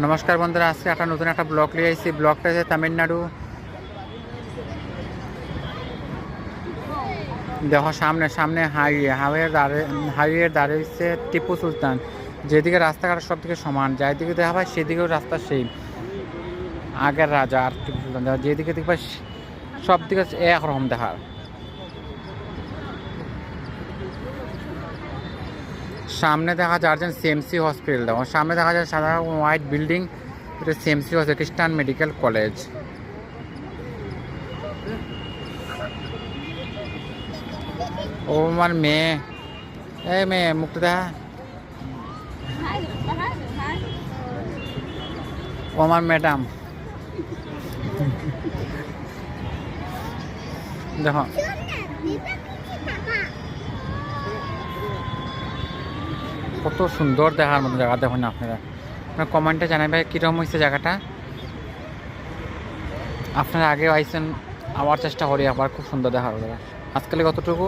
নমস্কার বন্ধুরা, আজকে একটা নতুন একটা ব্লগ নিয়ে এসেছি। ব্লগটা আছে তামিলনাড়ু। দেখো সামনে সামনে হাইওয়ের ধারে হচ্ছে টিপু সুলতান। যেদিকে রাস্তাঘাট সব দিকে সমান, যেদিকে দেখা পায় সেদিকেও রাস্তা সেই আগের রাজা আর টিপু সুলতান। যেদিকে দেখবা সব দিকে একরকম দেখার। সামনে দেখা যায় আর্জেন্ট সিএমসি হসপিটাল। দেখো সামনে দেখা যায় সাদা হোয়াইট বিল্ডিং, এটা সিএমসি হচ্ছে খ্রিস্টান মেডিকেল কলেজ। ও আমার মেয়ে, এই মেয়ে মুখটা দেখা। ও আমার ম্যাডাম। দেখো কত সুন্দর দেখার মতো জায়গা। দেখুন আপনারা কমেন্টে জানাবে কীরকম হয়েছে জায়গাটা। আপনারা আগে আইসেন, আবার চেষ্টা করি আবার খুব সুন্দর দেখার জায়গা। আজকাল কতটুকু